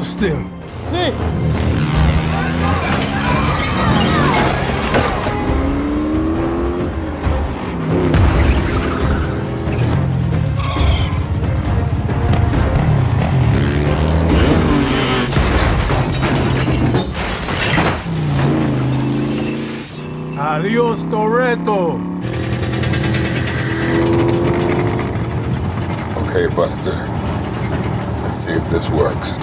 still. Sí. Adios, Toretto. Okay, Buster. Let's see if this works.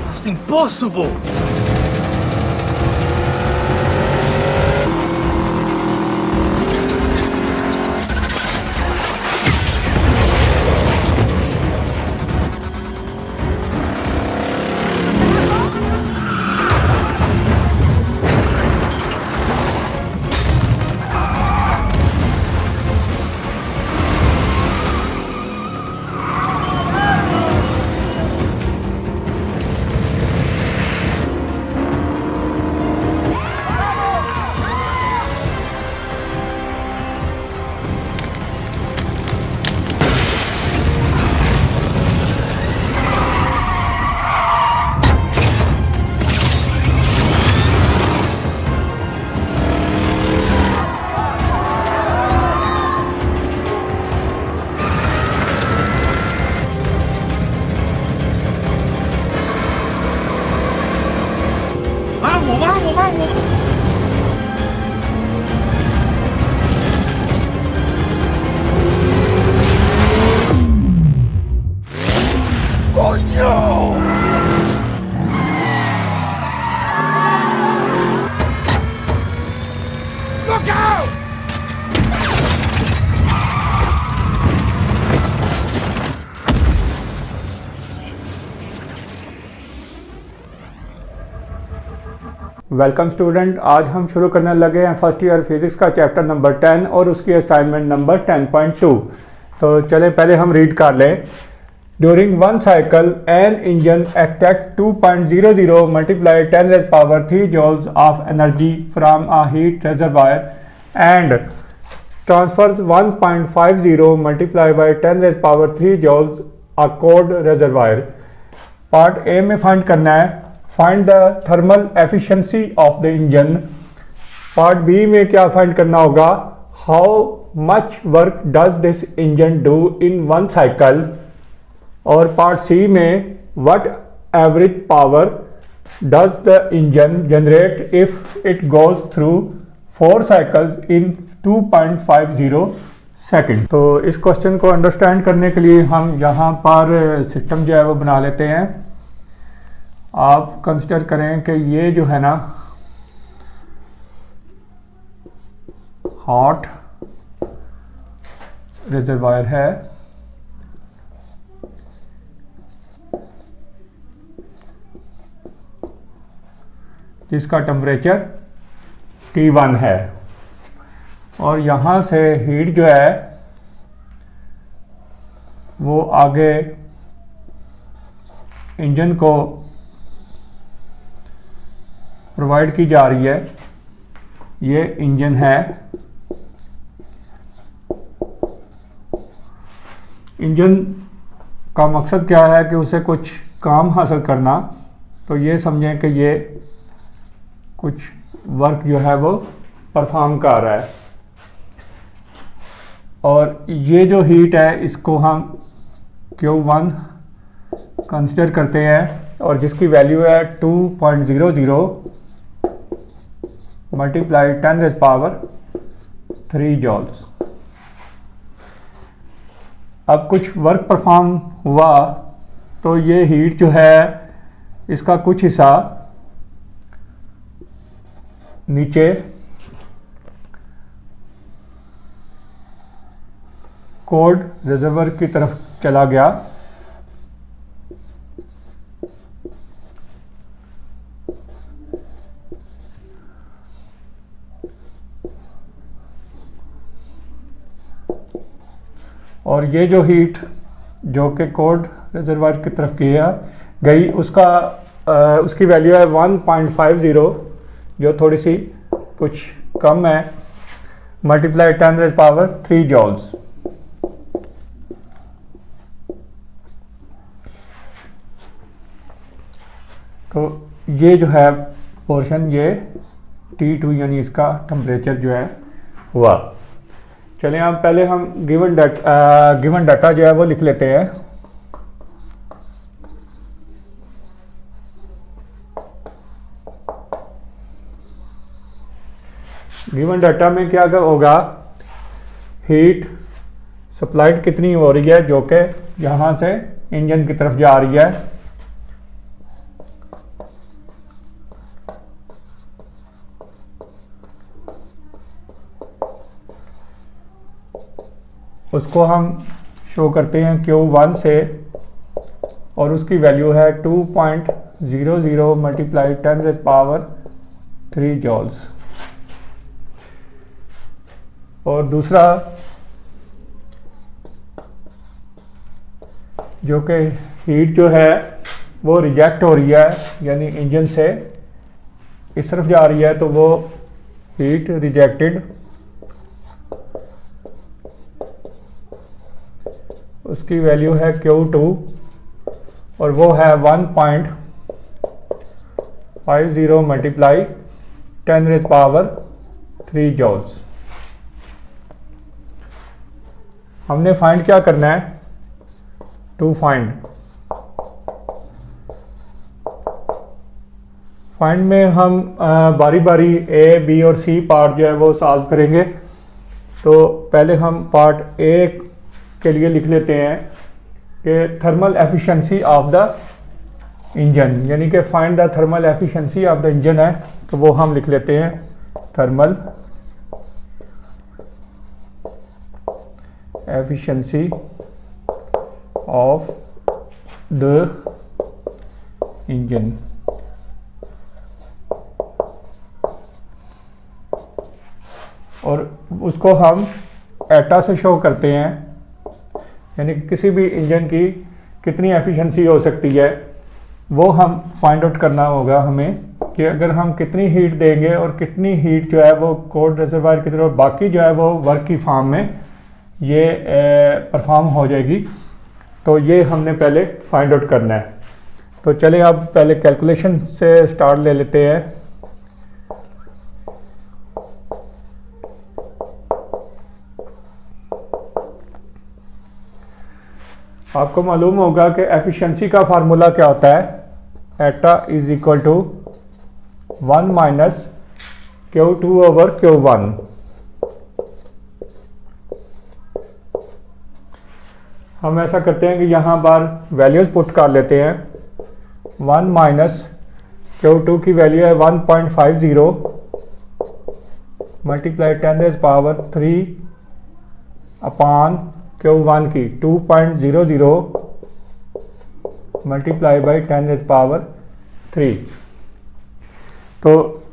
It's impossible. Vamos. ¡Coño! Look out! Welcome student, आज हम शुरू करने लगे हैं first year physics का chapter number 10 और उसकी असाइनमेंट नंबर 10.2। तो चले पहले हम रीड कर लें। During one cycle an engine extract 2.00 multiply 10 raise power 3 joules of energy from a heat reservoir and transfers 1.50 multiply by 10 raise power 3 joules a cold reservoir. Part A में find करना है find the thermal efficiency of the engine. Part B में क्या find करना होगा, how much work does this engine do in one cycle. और part C में what average power does the engine generate if it goes through 4 cycles in 2.50 second. तो इस question को understand करने के लिए हम यहाँ पर सिस्टम जो है वो बना लेते हैं। आप कंसिडर करें कि ये जो है ना हॉट रिजर्वायर है, जिसका टेम्परेचर T1 है और यहाँ से हीट जो है वो आगे इंजन को प्रोवाइड की जा रही है। ये इंजन है। इंजन का मकसद क्या है कि उसे कुछ काम हासिल करना। तो ये समझें कि ये कुछ वर्क जो है वो परफॉर्म कर रहा है और ये जो हीट है इसको हम Q1 कंसिडर करते हैं और जिसकी वैल्यू है 2.00 मल्टीप्लाई 10 रेज़ पावर 3 जूल्स। अब कुछ वर्क परफॉर्म हुआ तो ये हीट जो है इसका कुछ हिस्सा नीचे कोल्ड रिजर्वर की तरफ चला गया और ये जो हीट जो कि कोल्ड रिजर्वायर की तरफ गई उसकी वैल्यू है 1.50 जो थोड़ी सी कुछ कम है। Multiply 10⁻³ joules. तो ये जो है पोर्शन, ये T2 यानी इसका टेम्परेचर जो है हुआ। चलिए अब पहले हम गिवन डाटा जो है वो लिख लेते हैं। गिवन डाटा में क्या होगा, हीट सप्लाइड कितनी हो रही है जो कि यहाँ से इंजन की तरफ जा रही है, उसको हम शो करते हैं Q1 से, और उसकी वैल्यू है 2.00 मल्टीप्लाई 10⁻³ जॉल्स। और दूसरा जो कि हीट जो है वो रिजेक्ट हो रही है, यानी इंजन से इस तरफ जा रही है, तो वो हीट रिजेक्टेड, उसकी वैल्यू है Q2 और वो है 1.50 मल्टीप्लाई 10⁻³ जॉल्स। हमने फाइंड क्या करना है, टू फाइंड में हम बारी बारी A, B और C पार्ट जो है वो सॉल्व करेंगे। तो पहले हम पार्ट A के लिए लिख लेते हैं कि thermal efficiency of the engine, यानी कि find the thermal efficiency of the engine है, तो वो हम लिख लेते हैं thermal efficiency of the engine. और उसको हम एटा से शो करते हैं, यानी कि किसी भी इंजन की कितनी एफिशिएंसी हो सकती है वो हम फाइंड आउट करना होगा हमें, कि अगर हम कितनी हीट देंगे और कितनी हीट जो है वो कोल्ड रिजर्वायर की तरफ, बाकी जो है वो वर्क की फॉर्म में ये परफॉर्म हो जाएगी। तो ये हमने पहले फाइंड आउट करना है। तो चलिए अब पहले कैलकुलेशन से स्टार्ट ले लेते हैं। आपको मालूम होगा कि एफिशिएंसी का फार्मूला क्या होता है, eta is equal to 1 minus Q2 over Q1। हम ऐसा करते हैं कि यहाँ पर वैल्यूज पुट कर लेते हैं। 1 माइनस Q2 की वैल्यू है 1.50 मल्टीप्लाई 10⁻³ अपॉन Q1 की 2.00 मल्टीप्लाई बाई 10⁻³। तो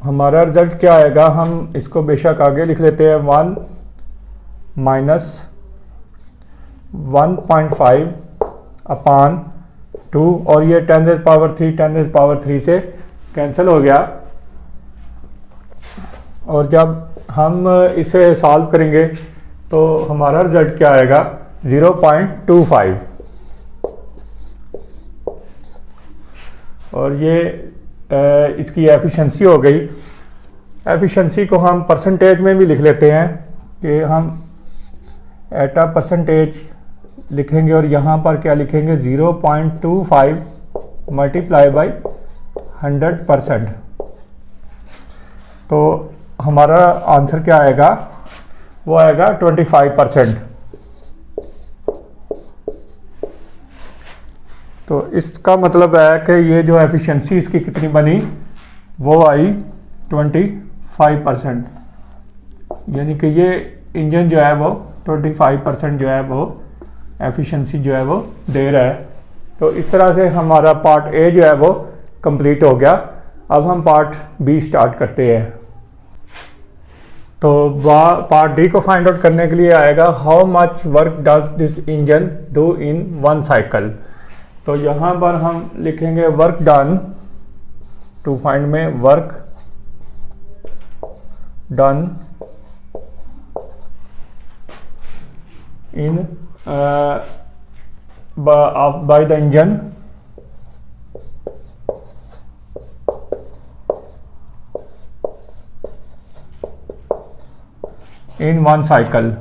हमारा रिजल्ट क्या आएगा, हम इसको बेशक आगे लिख लेते हैं। 1 माइनस 1.5 अपॉन 2, और ये 10⁻³ से कैंसिल हो गया। और जब हम इसे सॉल्व करेंगे तो हमारा रिजल्ट क्या आएगा, 0.25। और ये इसकी एफिशिएंसी हो गई। एफिशिएंसी को हम परसेंटेज में भी लिख लेते हैं कि हम एटा परसेंटेज लिखेंगे, और यहाँ पर क्या लिखेंगे, 0.25 मल्टीप्लाई बाई 100%। तो हमारा आंसर क्या आएगा, वो आएगा 25%। तो इसका मतलब है कि ये जो एफिशिएंसी इसकी कितनी बनी, वो आई 25%, यानी कि ये इंजन जो है वो 25% जो है वो एफिशिएंसी जो है वो दे रहा है। तो इस तरह से हमारा पार्ट ए जो है वो कंप्लीट हो गया। अब हम पार्ट बी स्टार्ट करते हैं। तो पार्ट डी को फाइंड आउट करने के लिए आएगा, how much work does this engine do in 1 cycle. तो यहाँ पर हम लिखेंगे वर्क डन, टू फाइंड में work done in by the engine in one cycle.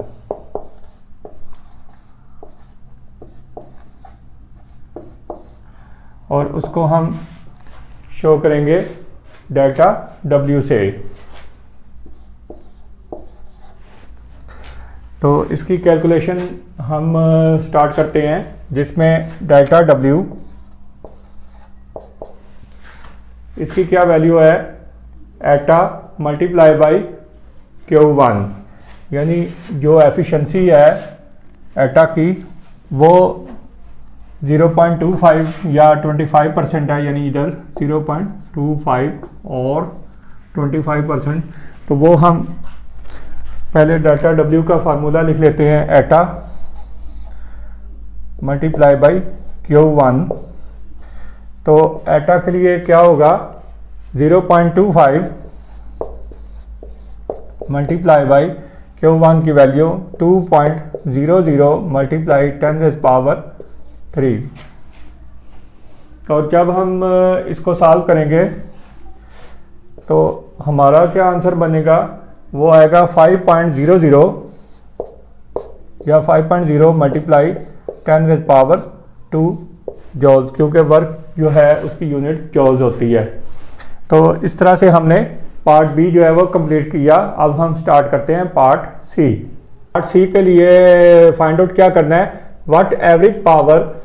और उसको हम शो करेंगे डेल्टा W से। तो इसकी कैलकुलेशन हम स्टार्ट करते हैं, जिसमें डेल्टा W इसकी क्या वैल्यू है, एटा मल्टीप्लाई बाई Q1, यानी जो एफिशिएंसी है एटा की वो 0.25 या 25% है, यानी इधर 0.25 और 25%। तो वो हम पहले डेल्टा W का फार्मूला लिख लेते हैं, एटा मल्टीप्लाई बाई Q1। तो एटा के लिए क्या होगा, 0.25 मल्टीप्लाई बाई Q1 की वैल्यू 2.00 मल्टीप्लाई 10⁻³ और जब हम इसको सॉल्व करेंगे तो हमारा क्या आंसर बनेगा, वो आएगा 5.00 या 5.0 मल्टीप्लाई 10⁻² जॉल्स, क्योंकि वर्क जो है उसकी यूनिट जॉल्स होती है। तो इस तरह से हमने पार्ट बी जो है वो कंप्लीट किया। अब हम स्टार्ट करते हैं पार्ट सी। पार्ट सी के लिए फाइंड आउट क्या करना है, what average power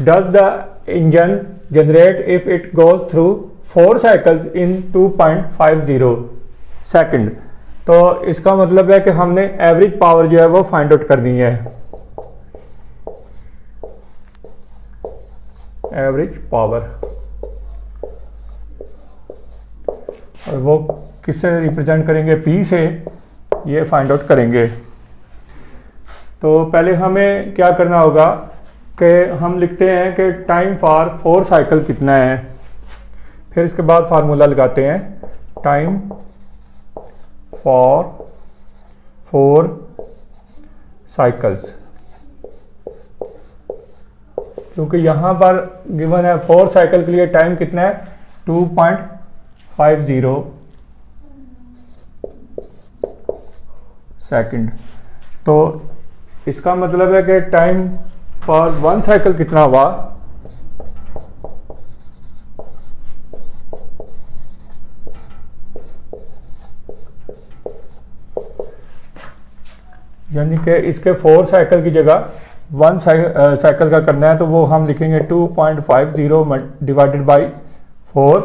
does the engine generate if it goes through 4 cycles in 2.50 second. तो इसका मतलब है कि हमने एवरेज पावर जो है वो फाइंड आउट करनी है, एवरेज पावर, और वो किससे रिप्रेजेंट करेंगे, P से ये फाइंड आउट करेंगे। तो पहले हमें क्या करना होगा कि हम लिखते हैं कि टाइम फॉर 4 साइकिल कितना है, फिर इसके बाद फार्मूला लगाते हैं टाइम फॉर 4 साइकिल्स, क्योंकि यहाँ पर गिवन है 4 साइकिल के लिए टाइम कितना है, 2.50 सेकंड। तो इसका मतलब है कि टाइम फॉर 1 साइकिल कितना हुआ, यानी कि इसके 4 साइकिल की जगह 1 साइकिल का करना है, तो वो हम लिखेंगे 2.50 डिवाइडेड बाई 4।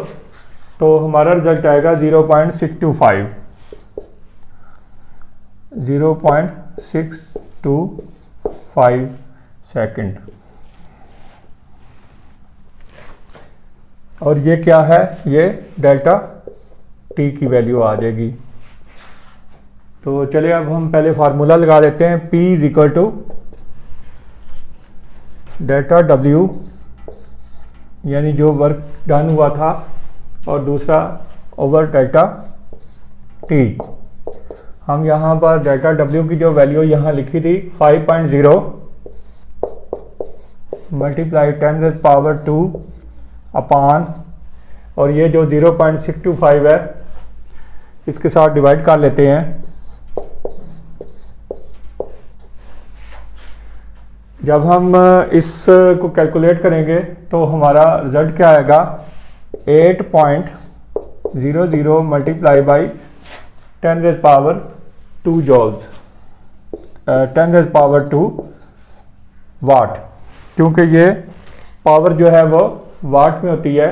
तो हमारा रिजल्ट आएगा 0.625 सेकंड। और ये क्या है, ये डेल्टा T की वैल्यू आ जाएगी। तो चलिए अब हम पहले फार्मूला लगा देते हैं, P = डेल्टा W, यानी जो वर्क डन हुआ था, और दूसरा ओवर डेल्टा T। हम यहाँ पर डेल्टा W की जो वैल्यू यहाँ लिखी थी 5.0 मल्टीप्लाई 10⁻² अपान, और ये जो 0.625 है इसके साथ डिवाइड कर लेते हैं। जब हम इस को कैलकुलेट करेंगे तो हमारा रिजल्ट क्या आएगा, 8.00 मल्टीप्लाई बाई 10⁻² जॉल्स, 10⁻² वाट, क्योंकि ये पावर जो है वो वाट में होती है।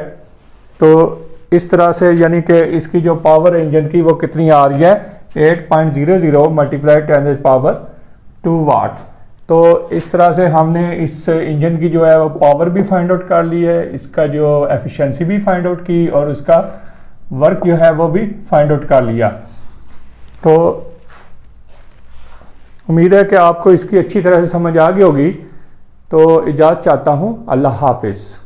तो इस तरह से यानी कि इसकी जो पावर इंजन की वो कितनी आ रही है, 8.00 मल्टीप्लाई 10⁻² वाट। तो इस तरह से हमने इस इंजन की जो है वो पावर भी फाइंड आउट कर ली है, इसका जो एफिशिएंसी भी फाइंड आउट की, और उसका वर्क जो है वो भी फाइंड आउट कर लिया। तो उम्मीद है कि आपको इसकी अच्छी तरह से समझ आ गई होगी। तो इजाज़त चाहता हूँ, अल्लाह हाफिज़।